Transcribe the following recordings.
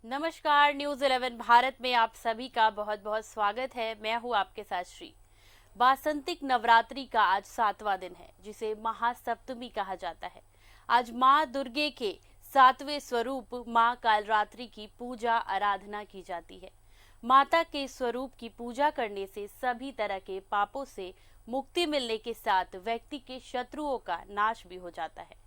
नमस्कार, न्यूज 11 भारत में आप सभी का बहुत बहुत स्वागत है। मैं हूं आपके साथ श्री। वासंतिक नवरात्रि का आज 7वां दिन है, जिसे महासप्तमी कहा जाता है। आज माँ दुर्गे के 7वें स्वरूप माँ कालरात्रि की पूजा आराधना की जाती है। माता के स्वरूप की पूजा करने से सभी तरह के पापों से मुक्ति मिलने के साथ व्यक्ति के शत्रुओं का नाश भी हो जाता है।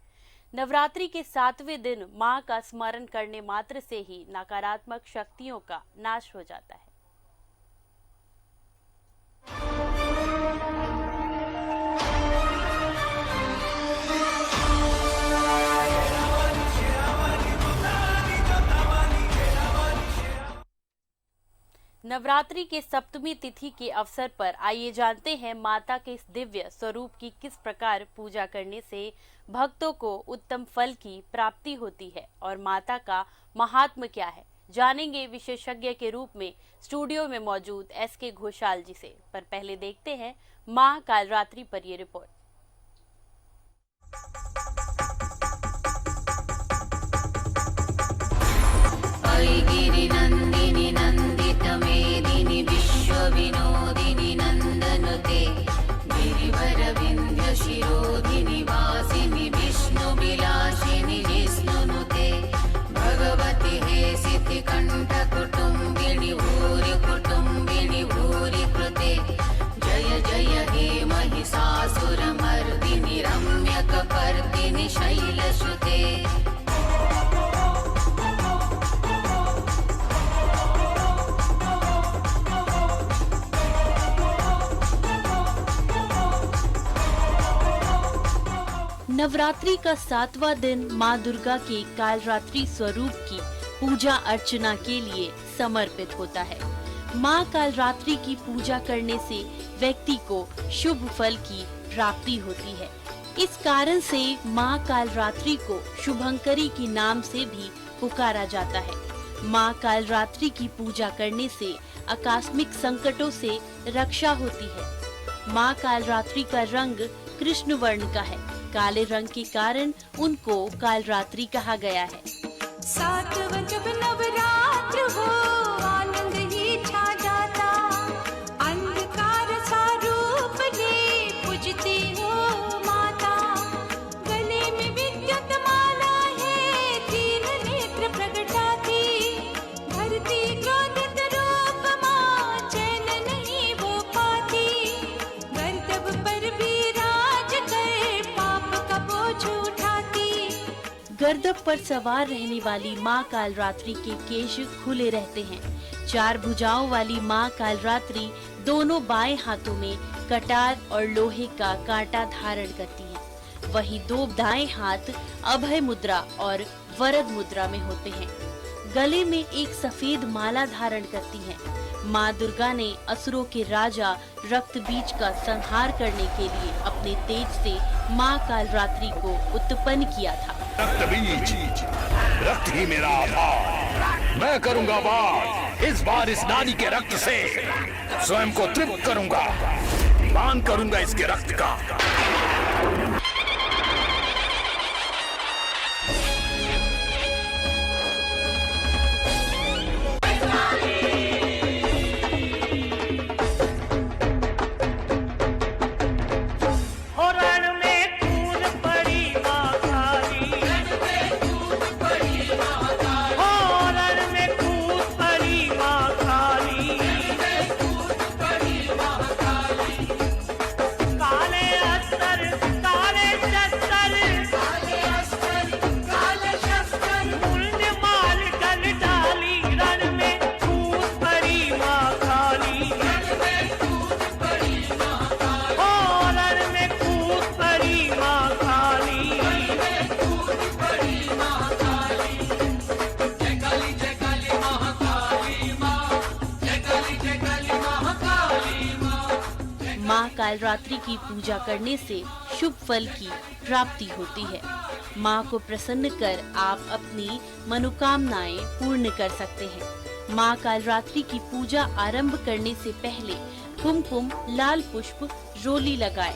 नवरात्रि के 7वें दिन मां का स्मरण करने मात्र से ही नकारात्मक शक्तियों का नाश हो जाता है। नवरात्रि के सप्तमी तिथि के अवसर पर आइए जानते हैं माता के इस दिव्य स्वरूप की किस प्रकार पूजा करने से भक्तों को उत्तम फल की प्राप्ति होती है और माता का महात्म्य क्या है। जानेंगे विशेषज्ञ के रूप में स्टूडियो में मौजूद एसके घोषाल जी से। पर पहले देखते हैं मां कालरात्रि पर ये रिपोर्ट। गिरिनन्दिनि नन्दितमेदिनि विश्वविनोदिनि नन्दनुते गिरिवरविन्ध्यशिरोधिनि वासिनि विष्णुविलासिनि जिष्णुनुते भगवति हेसितिकण्ठकुटुम्बिनि भूरि कुटुम्बिनि भूरि कृते जय जय हे महिषासुरमर्दिनि रम्यकपर्दिनि शैलसुते। नवरात्रि का 7वां दिन माँ दुर्गा के कालरात्रि स्वरूप की पूजा अर्चना के लिए समर्पित होता है। माँ कालरात्रि की पूजा करने से व्यक्ति को शुभ फल की प्राप्ति होती है। इस कारण से माँ कालरात्रि को शुभंकरी के नाम से भी पुकारा जाता है। माँ कालरात्रि की पूजा करने से आकस्मिक संकटों से रक्षा होती है। माँ कालरात्रि का रंग कृष्ण वर्ण का है। काले रंग के कारण उनको कालरात्रि कहा गया है। 7वां जब नवरात्र हो आनंद ही छा जाता, अंधकार सा रूप ले पूजती हो माता। गले में विद्युत माला है, तीन नेत्र प्रगटाती, धरती क्रोधित रूप माँ चैन नहीं वो पाती। गर्दभ पर भी राज कर पाप का बोझ उठाती। गर्दभ पर सवार रहने वाली माँ कालरात्रि के केश खुले रहते हैं। 4 भुजाओं वाली माँ कालरात्रि दोनों बाएं हाथों में कटार और लोहे का कांटा धारण करती हैं। वहीं 2 दाएं हाथ अभय मुद्रा और वरद मुद्रा में होते हैं। गले में एक सफेद माला धारण करती हैं। माँ दुर्गा ने असुरों के राजा रक्त बीज का संहार करने के लिए अपने तेज से माँ कालरात्रि को उत्पन्न किया था। रक्त बीज, रक्त ही मेरा आधार। मैं करूंगा वार। इस बार इस नारी के रक्त से स्वयं को तृप्त करूंगा। पान करूंगा इसके रक्त का। माँ कालरात्रि की पूजा करने से शुभ फल की प्राप्ति होती है। माँ को प्रसन्न कर आप अपनी मनोकामनाएं पूर्ण कर सकते हैं। माँ कालरात्रि की पूजा आरंभ करने से पहले कुमकुम, लाल पुष्प, रोली लगाएं।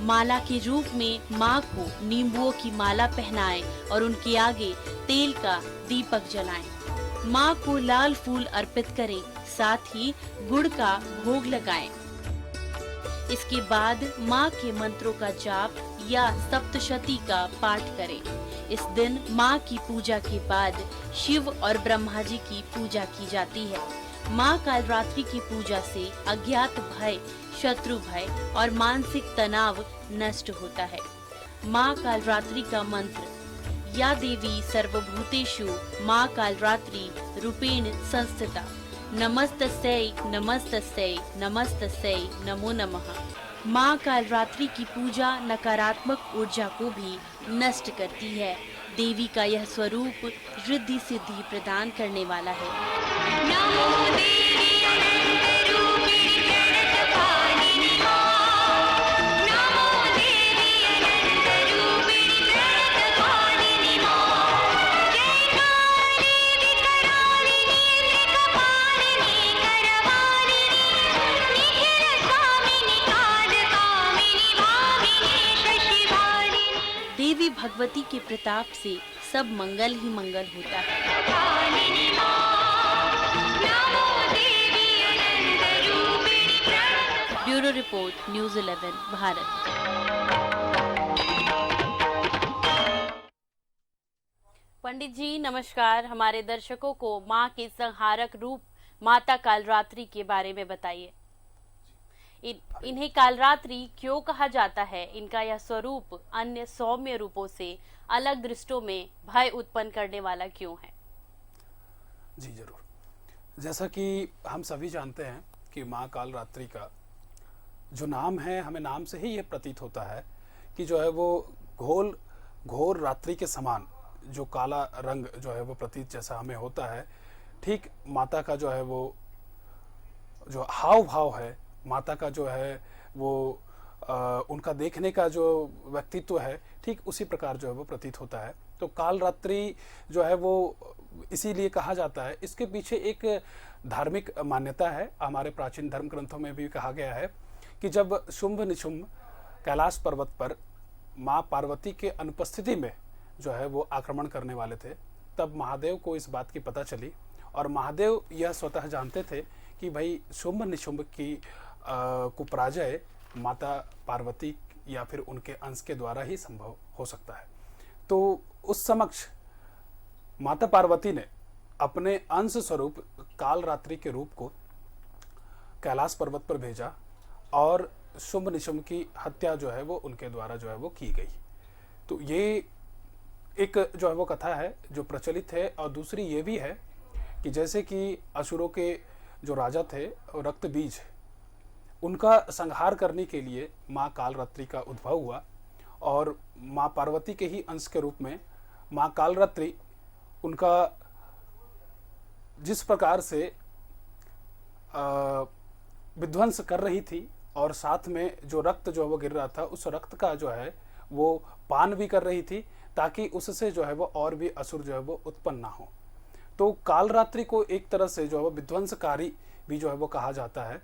माला के रूप में माँ को नींबुओं की माला पहनाएं और उनके आगे तेल का दीपक जलाएं। माँ को लाल फूल अर्पित करें, साथ ही गुड़ का भोग लगाएं। इसके बाद माँ के मंत्रों का जाप या सप्तशती का पाठ करें। इस दिन माँ की पूजा के बाद शिव और ब्रह्मा जी की पूजा की जाती है। माँ कालरात्रि की पूजा से अज्ञात भय, शत्रु भय और मानसिक तनाव नष्ट होता है। माँ कालरात्रि का मंत्र: या देवी सर्वभूतेषु माँ कालरात्रि रूपेण संस्थिता, नमस्तस्यै नमस्तस्यै नमस्तस्यै नमो नमः। माँ कालरात्रि की पूजा नकारात्मक ऊर्जा को भी नष्ट करती है। देवी का यह स्वरूप रिद्धि सिद्धि प्रदान करने वाला है। नमो देवी अनंत रूपिणी प्रणत पालिनी मां, नमो देवी अनंत रूपिणी प्रणत पालिनी मां, जय काली विकरालिनी त्रिकपालिनी करवालिनी, निखिल स्वामिनी काल कामिनी भामिनी शशिवालिनी। देवी भगवती के प्रताप से सब मंगल ही मंगल होता है। पालिनी मां, नमो देवी अनंत रूपिणी प्रणत। Bureau report, news 11 Bharat. Pandit ji नमस्कार, हमारे दर्शकों को माँ के संहारक रूप माता कालरात्रि के बारे में बताइए। इन्हें कालरात्रि क्यों कहा जाता है? इनका यह स्वरूप अन्य सौम्य रूपों से अलग दृष्टों में भय उत्पन्न करने वाला क्यों है? जी जरूर। जैसा कि हम सभी जानते हैं कि माँ कालरात्रि का जो नाम है, हमें नाम से ही ये प्रतीत होता है कि जो है वो घोर रात्रि के समान जो काला रंग जो है वो प्रतीत जैसा हमें होता है। ठीक माता का जो है वो जो हाव भाव है, माता का जो है वो उनका देखने का जो व्यक्तित्व है, ठीक उसी प्रकार जो है वो प्रतीत होता है। तो कालरात्रि जो है वो इसीलिए कहा जाता है। इसके पीछे एक धार्मिक मान्यता है। हमारे प्राचीन धर्म ग्रंथों में भी कहा गया है कि जब शुंभ निशुंभ कैलाश पर्वत पर माँ पार्वती के अनुपस्थिति में जो है वो आक्रमण करने वाले थे, तब महादेव को इस बात की पता चली और महादेव यह स्वतः जानते थे कि भाई शुंभ निशुंभ की को पराजय माता पार्वती या फिर उनके अंश के द्वारा ही संभव हो सकता है। तो उस समक्ष माता पार्वती ने अपने अंश स्वरूप कालरात्रि के रूप को कैलाश पर्वत पर भेजा और शुंभ निशुंभ की हत्या जो है वो उनके द्वारा जो है वो की गई। तो ये एक जो है वो कथा है जो प्रचलित है। और दूसरी ये भी है कि जैसे कि असुरों के जो राजा थे रक्तबीज, उनका संहार करने के लिए माँ कालरात्रि का उद्भव हुआ और माँ पार्वती के ही अंश के रूप में माँ कालरात्रि उनका जिस प्रकार से विध्वंस कर रही थी और साथ में जो रक्त जो है वो गिर रहा था, उस रक्त का जो है वो पान भी कर रही थी ताकि उससे जो है वो और भी असुर जो है वो उत्पन्न ना हो। तो कालरात्रि को एक तरह से जो है वो विध्वंसकारी भी जो है वो कहा जाता है।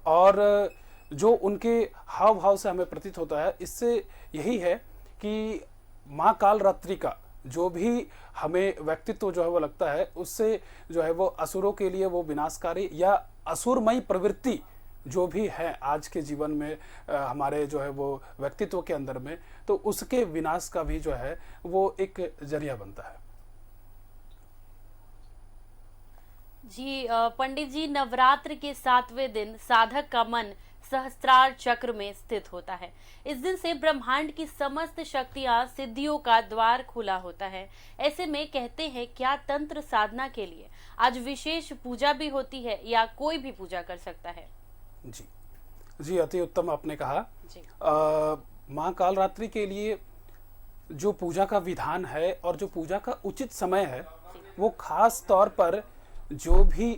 और जो उनके हाव भाव से हमें प्रतीत होता है, इससे यही है कि माँ कालरात्रि का जो भी हमें व्यक्तित्व जो है वो लगता है, उससे जो है वो असुरों के लिए वो विनाशकारी या असुरमयी प्रवृत्ति जो भी है आज के जीवन में हमारे जो है वो व्यक्तित्व के अंदर में, तो उसके विनाश का भी जो है वो एक जरिया बनता है। जी पंडित जी, नवरात्र के 7वें दिन साधक का मन सहस्त्रार चक्र में स्थित होता है। इस दिन से ब्रह्मांड की समस्त शक्तियां, सिद्धियों का द्वार खुला होता है। ऐसे में कहते हैं, क्या तंत्र साधना के लिए आज विशेष पूजा भी होती है या कोई भी पूजा कर सकता है? जी अति उत्तम आपने कहा। माँ कालरात्रि के लिए जो पूजा का विधान है और जो पूजा का उचित समय है, वो खास तौर पर जो भी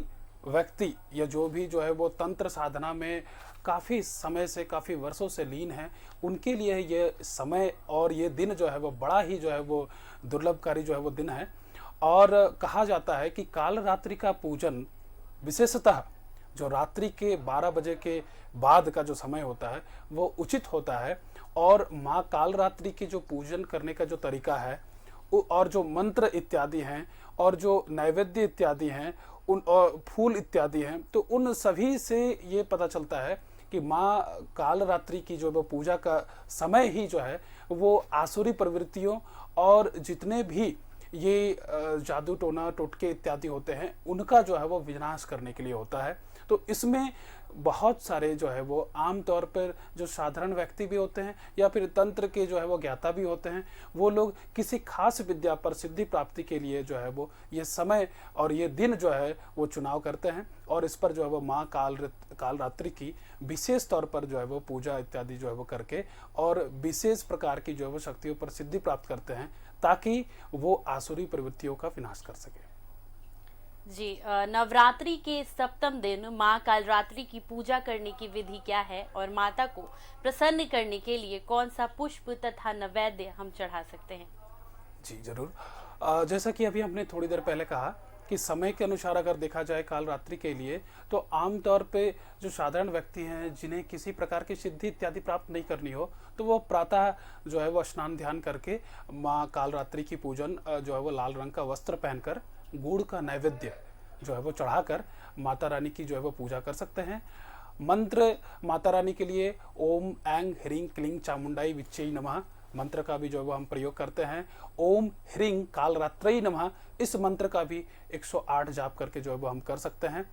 व्यक्ति या जो भी जो है वो तंत्र साधना में काफ़ी समय से, काफ़ी वर्षों से लीन है, उनके लिए ये समय और ये दिन जो है वो बड़ा ही जो है वो दुर्लभकारी जो है वो दिन है। और कहा जाता है कि कालरात्रि का पूजन विशेषतः जो रात्रि के 12 बजे के बाद का जो समय होता है वो उचित होता है। और माँ कालरात्रि के जो पूजन करने का जो तरीका है और जो मंत्र इत्यादि हैं और जो नैवेद्य इत्यादि हैं उन और फूल इत्यादि हैं, तो उन सभी से ये पता चलता है कि माँ कालरात्रि की जो वो पूजा का समय ही जो है वो आसुरी प्रवृत्तियों और जितने भी ये जादू टोना टोटके इत्यादि होते हैं उनका जो है वो विनाश करने के लिए होता है। तो इसमें बहुत सारे जो है वो आम तौर पर जो साधारण व्यक्ति भी होते हैं या फिर तंत्र के जो है वो ज्ञाता भी होते हैं, वो लोग किसी खास विद्या पर सिद्धि प्राप्ति के लिए जो है वो ये समय और ये दिन जो है वो चुनाव करते हैं और इस पर जो है वो माँ कालरात्रि की विशेष तौर पर जो है वो पूजा इत्यादि जो है वो करके और विशेष प्रकार की जो है वो शक्तियों पर सिद्धि प्राप्त करते हैं ताकि वो आसुरी प्रवृत्तियों का विनाश कर सके। जी, नवरात्रि के सप्तम दिन माँ कालरात्रि की पूजा करने की विधि क्या है और माता को प्रसन्न करने के लिए कौन सा पुष्प तथा नैवेद्य हम चढ़ा सकते हैं? जी जरूर। जैसा कि अभी हमने थोड़ी देर पहले कहा कि समय के अनुसार अगर देखा जाए कालरात्रि के लिए तो आमतौर पे जो साधारण व्यक्ति हैं जिन्हें किसी प्रकार की सिद्धि इत्यादि प्राप्त नहीं करनी हो तो वो प्रातः जो है वो स्नान ध्यान करके माँ कालरात्रि की पूजन जो है वो लाल रंग का वस्त्र पहनकर गुड़ का नैवेद्य जो है वो चढ़ाकर माता रानी की जो है वो पूजा कर सकते हैं। मंत्र माता रानी के लिए ओम ऐंग ह्रीं क्लीं चामुंडाई विच्चै नमः मंत्र का भी जो है वो हम प्रयोग करते हैं। ओम ह्रीं कालरात्रै नमः इस मंत्र का भी 108 जाप करके जो है वो हम कर सकते हैं।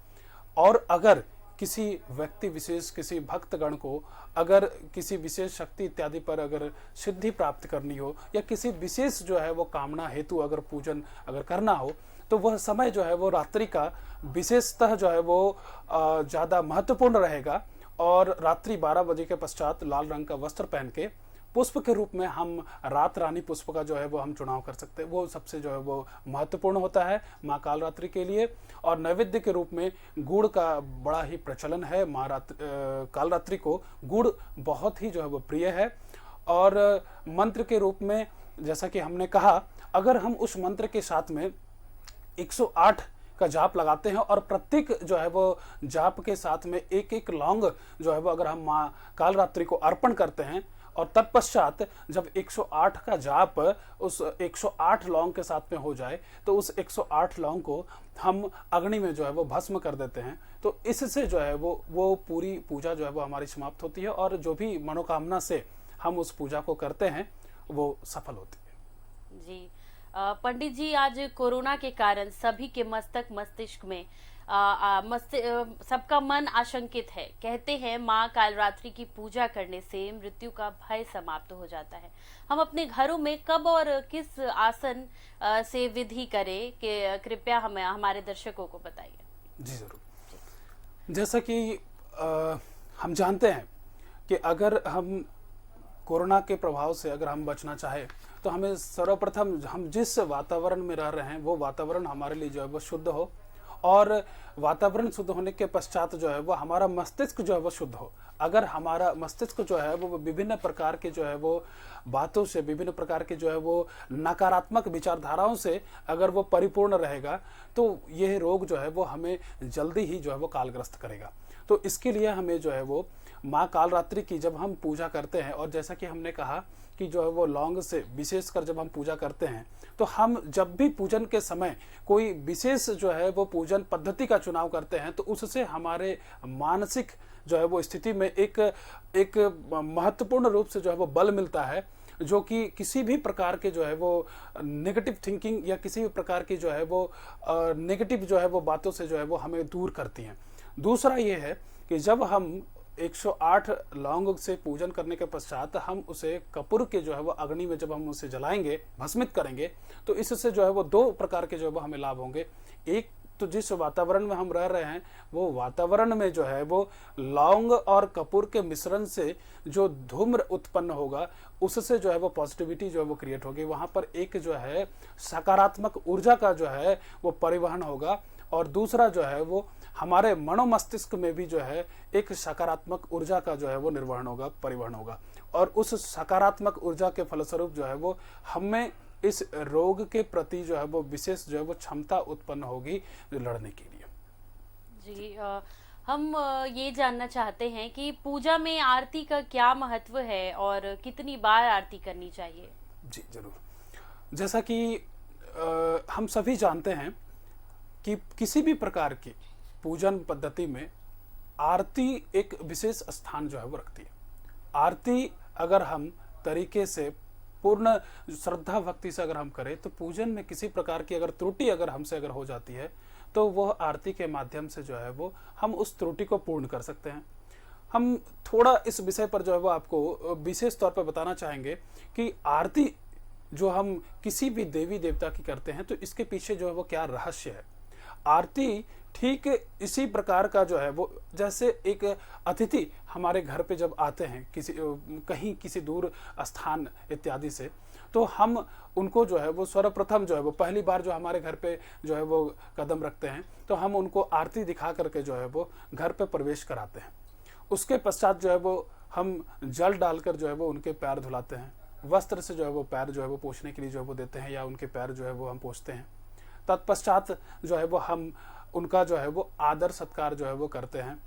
और अगर किसी व्यक्ति विशेष किसी भक्तगण को अगर किसी विशेष शक्ति इत्यादि पर अगर सिद्धि प्राप्त करनी हो या किसी विशेष जो है वो कामना हेतु अगर पूजन अगर करना हो तो वह समय जो है वो रात्रि का विशेषतः जो है वो ज़्यादा महत्वपूर्ण रहेगा। और रात्रि 12 बजे के पश्चात लाल रंग का वस्त्र पहन के पुष्प के रूप में हम रात रानी पुष्प का जो है वो हम चुनाव कर सकते हैं, वो सबसे जो है वो महत्वपूर्ण होता है माँ कालरात्रि के लिए। और नैवेद्य के रूप में गुड़ का बड़ा ही प्रचलन है, माँ कालरात्रि को गुड़ बहुत ही जो है वो प्रिय है। और मंत्र के रूप में जैसा कि हमने कहा अगर हम उस मंत्र के साथ में 108 का जाप लगाते हैं और प्रत्येक जो है वो जाप के साथ में एक एक लौंग जो है वो अगर हम माँ कालरात्रि को अर्पण करते हैं और तत्पश्चात जब 108 का जाप उस 108 लौंग के साथ में हो जाए तो उस 108 लौंग को हम अग्नि में जो है वो भस्म कर देते हैं, तो इससे जो है वो पूरी पूजा जो है वो हमारी समाप्त होती है और जो भी मनोकामना से हम उस पूजा को करते हैं वो सफल होती है। जी पंडित जी, आज कोरोना के कारण सभी के मस्तिष्क में सबका मन आशंकित है। कहते हैं माँ कालरात्रि की पूजा करने से मृत्यु का भय समाप्त हो जाता है। हम अपने घरों में कब और किस आसन से विधि करें कि कृपया हमें हमारे दर्शकों को बताइए। जी जरूर। जैसा कि हम जानते हैं कि अगर हम कोरोना के प्रभाव से अगर हम बचना चाहे तो हमें सर्वप्रथम हम जिस वातावरण में रह रहे हैं वो वातावरण हमारे लिए जो है वो शुद्ध हो और वातावरण शुद्ध होने के पश्चात जो है वो हमारा मस्तिष्क जो है वो शुद्ध हो। अगर हमारा मस्तिष्क जो है वो विभिन्न प्रकार के जो है वो बातों से विभिन्न प्रकार के जो है वो नकारात्मक विचारधाराओं से अगर वो परिपूर्ण रहेगा तो यह रोग जो है वो हमें जल्दी ही जो है वो कालग्रस्त करेगा। तो इसके लिए हमें जो है वो माँ कालरात्रि की जब हम पूजा करते हैं और जैसा कि हमने कहा कि जो है वो लौंग से विशेषकर जब हम पूजा करते हैं तो हम जब भी पूजन के समय कोई विशेष जो है वो पूजन पद्धति का चुनाव करते हैं तो उससे हमारे मानसिक जो है वो स्थिति में एक महत्वपूर्ण रूप से जो है वो बल मिलता है जो कि किसी भी प्रकार के जो है वो नेगेटिव थिंकिंग या किसी भी प्रकार की जो है वो नेगेटिव जो है वो बातों से जो है वो हमें दूर करती हैं। दूसरा ये है कि जब हम 108 लौंग से पूजन करने के पश्चात हम उसे कपूर के जो है वो अग्नि में जब हम उसे जलाएंगे भस्मित करेंगे तो इससे जो है वो दो प्रकार के जो है वो हमें लाभ होंगे। एक तो जिस वातावरण में हम रह रहे हैं वो वातावरण में जो है वो लौंग और कपूर के मिश्रण से जो धूम्र उत्पन्न होगा उससे जो है वो पॉजिटिविटी जो है वो क्रिएट होगी, वहाँ पर एक जो है सकारात्मक ऊर्जा का जो है वो परिवहन होगा और दूसरा जो है वो हमारे मनोमस्तिष्क में भी जो है एक सकारात्मक ऊर्जा का जो है वो निर्वहन होगा परिवहन होगा और उस सकारात्मक ऊर्जा के फलस्वरूप जो है वो हमें इस रोग के प्रति जो है वो विशेष जो है वो क्षमता उत्पन्न होगी लड़ने के लिए। जी हम ये जानना चाहते हैं कि पूजा में आरती का क्या महत्व है और कितनी बार आरती करनी चाहिए। जी जरूर। जैसा कि हम सभी जानते हैं कि किसी भी प्रकार की पूजन पद्धति में आरती एक विशेष स्थान जो है वो रखती है। आरती अगर हम तरीके से पूर्ण श्रद्धा भक्ति से अगर हम करें तो पूजन में किसी प्रकार की अगर त्रुटि अगर हमसे अगर हो जाती है तो वह आरती के माध्यम से जो है वो हम उस त्रुटि को पूर्ण कर सकते हैं। हम थोड़ा इस विषय पर जो है वो आपको विशेष तौर पर बताना चाहेंगे कि आरती जो हम किसी भी देवी देवता की करते हैं तो इसके पीछे जो है वो क्या रहस्य है। आरती ठीक इसी प्रकार का जो है वो, जैसे एक अतिथि हमारे घर पे जब आते हैं किसी दूर स्थान इत्यादि से, तो हम उनको जो है वो सर्वप्रथम जो है वो पहली बार जो हमारे घर पे जो है वो कदम रखते हैं तो हम उनको आरती दिखा करके जो है वो घर पे प्रवेश कराते हैं। उसके पश्चात जो है वो हम जल डालकर जो है वो उनके पैर धुलाते हैं, वस्त्र से जो है वो पैर जो है वो पोंछने के लिए जो है वो देते हैं या उनके पैर जो है वो हम पोंछते हैं। तत्पश्चात जो है वो हम उनका जो है वो आदर सत्कार जो है वो करते हैं।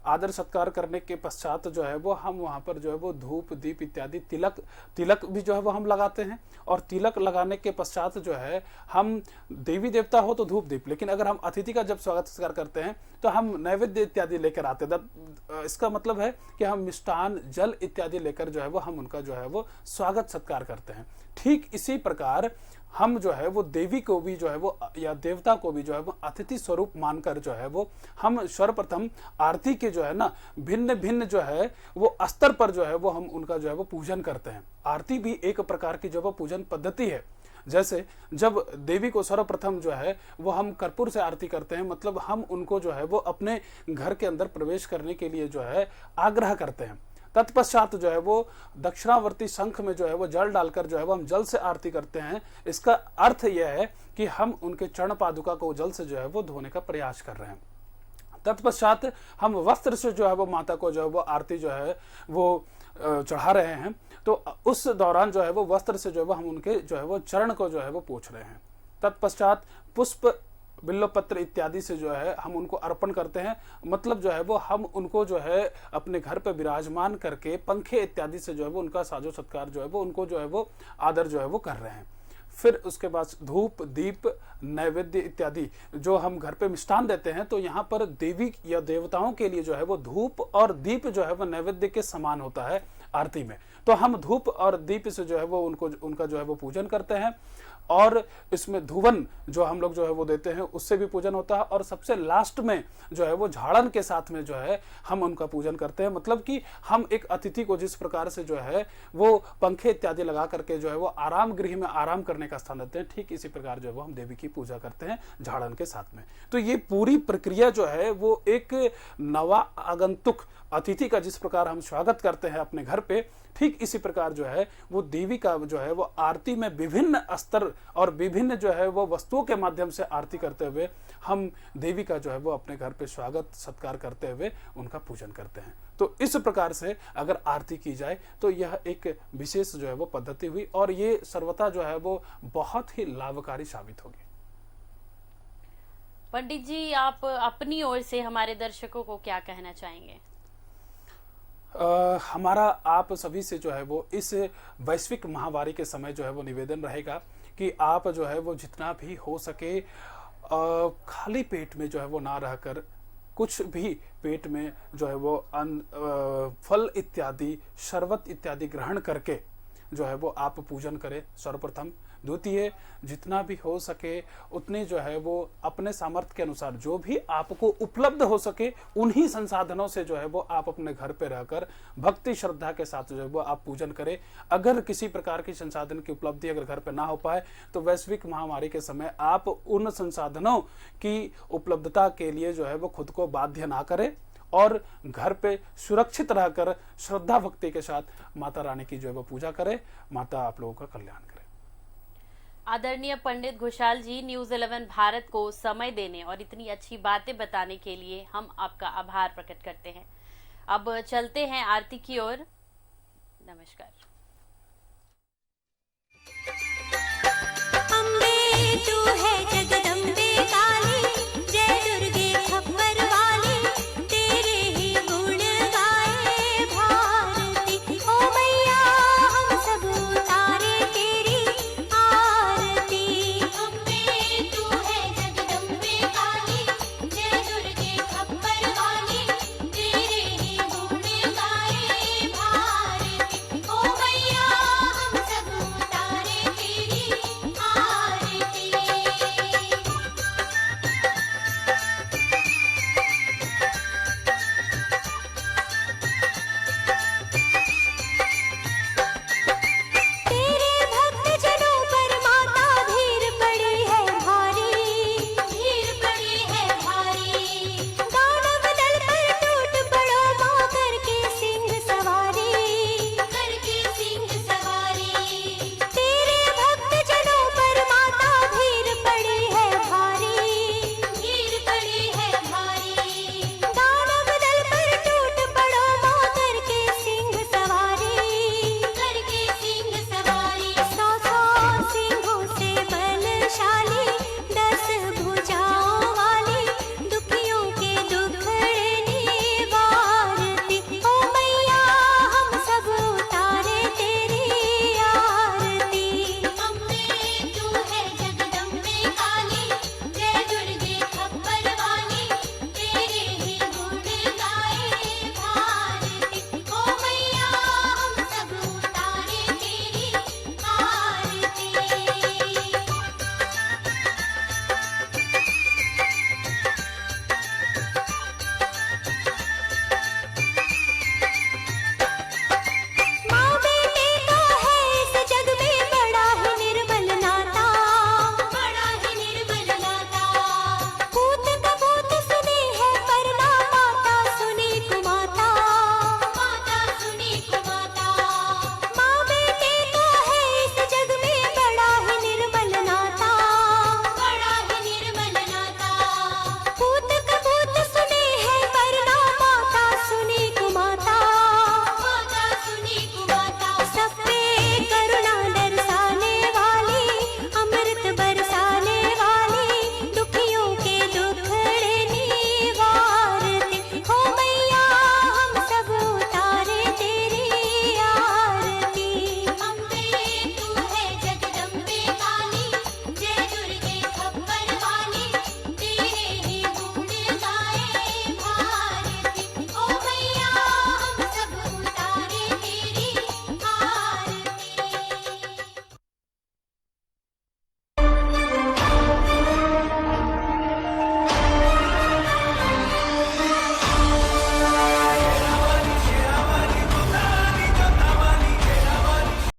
आदर सत्कार करने के पश्चात जो है वो हम वहाँ पर जो है वो धूप दीप इत्यादि तिलक भी जो है वो हम लगाते हैं। और तिलक लगाने के पश्चात जो है हम देवी देवता हो तो धूप दीप, लेकिन अगर हम अतिथि का जब स्वागत सत्कार करते हैं तो हम नैवेद्य इत्यादि लेकर आते हैं। इसका मतलब है कि हम मिष्टान जल इत्यादि लेकर जो है वो हम उनका जो है वो स्वागत सत्कार करते हैं। ठीक इसी प्रकार हम जो है वो देवी को भी जो है वो या देवता को भी जो है वो अतिथि स्वरूप मानकर जो है वो हम सर्वप्रथम आरती के जो है ना भिन्न भिन्न जो है वो स्तर पर जो है वो हम उनका जो है वो पूजन करते हैं। आरती भी एक प्रकार की जो वो पूजन पद्धति है। जैसे जब देवी को सर्वप्रथम जो है वो हम कर्पूर से आरती करते हैं, मतलब हम उनको जो है वो अपने घर के अंदर प्रवेश करने के लिए जो है आग्रह करते हैं। तत्पश्चात जो है वो दक्षिणावर्ती शंख में जो है वो जल डालकर जो है वो हम जल से आरती करते हैं। इसका अर्थ यह है कि हम उनके चरण पादुका को जल से जो है वो धोने का प्रयास कर रहे हैं। तत्पश्चात हम वस्त्र से जो है वो माता को जो है वो आरती जो है वो चढ़ा रहे हैं, तो उस दौरान जो है वो वस्त्र से जो है वो हम उनके जो है वो चरण को जो है वो पोंछ रहे हैं। तत्पश्चात पुष्प बिल्वपत्र इत्यादि से जो है हम उनको अर्पण करते हैं, मतलब जो है वो हम उनको जो है अपने घर पे विराजमान करके पंखे इत्यादि से जो है वो उनका साजो सत्कार जो है वो उनको जो है वो आदर जो है वो कर रहे हैं। फिर उसके बाद धूप दीप नैवेद्य इत्यादि जो हम घर पे मिष्ठान देते हैं, तो यहाँ पर देवी या देवताओं के लिए जो है वो धूप और दीप जो है वो नैवेद्य के समान होता है आरती में। तो हम धूप और दीप से जो है वो उनका जो है वो पूजन करते हैं। और इसमें धुवन जो हम लोग जो है वो देते हैं उससे भी पूजन होता है। और सबसे लास्ट में जो है वो झाड़न के साथ में जो है हम उनका पूजन करते हैं। मतलब कि हम एक अतिथि को जिस प्रकार से जो है वो पंखे इत्यादि लगा करके जो है वो आराम गृह में आराम करने का स्थान देते हैं, ठीक इसी प्रकार जो है वो हम देवी की पूजा करते हैं झाड़न के साथ में। तो ये पूरी प्रक्रिया जो है वो एक नवा आगंतुक अतिथि का जिस प्रकार हम स्वागत करते हैं अपने घर पे, ठीक इसी प्रकार जो है वो देवी का जो है वो आरती में विभिन्न स्तर और विभिन्न जो है वो वस्तुओं के माध्यम से आरती करते हुए हम देवी का जो है वो अपने घर पे स्वागत सत्कार करते हुए उनका पूजन करते हैं। तो इस प्रकार से अगर आरती की जाए तो यह एक विशेष जो है वो पद्धति हुई और ये सर्वथा जो है वो बहुत ही लाभकारी साबित होगी। पंडित जी, आप अपनी ओर से हमारे दर्शकों को क्या कहना चाहेंगे? हमारा आप सभी से जो है वो इस वैश्विक महामारी के समय जो है वो निवेदन रहेगा कि आप जो है वो जितना भी हो सके खाली पेट में जो है वो ना रहकर कुछ भी पेट में जो है वो फल इत्यादि शरबत इत्यादि ग्रहण करके जो है वो आप पूजन करें सर्वप्रथम। द्वितीय, जितना भी हो सके उतने जो है वो अपने सामर्थ्य के अनुसार जो भी आपको उपलब्ध हो सके उन्हीं संसाधनों से जो है वो आप अपने घर पे रहकर भक्ति श्रद्धा के साथ जो है वो आप पूजन करें। अगर किसी प्रकार की संसाधन की उपलब्धि अगर घर पे ना हो पाए तो वैश्विक महामारी के समय आप उन संसाधनों की उपलब्धता के लिए जो है वो खुद को बाध्य ना करें और घर पे सुरक्षित रहकर श्रद्धा भक्ति के साथ माता रानी की जो है वो पूजा करें। माता आप लोगों का कल्याण करे। आदरणीय पंडित घोषाल जी, न्यूज़ 11 भारत को समय देने और इतनी अच्छी बातें बताने के लिए हम आपका आभार प्रकट करते हैं। अब चलते हैं आरती की ओर। नमस्कार। अम्बे तू है जगदम्बे।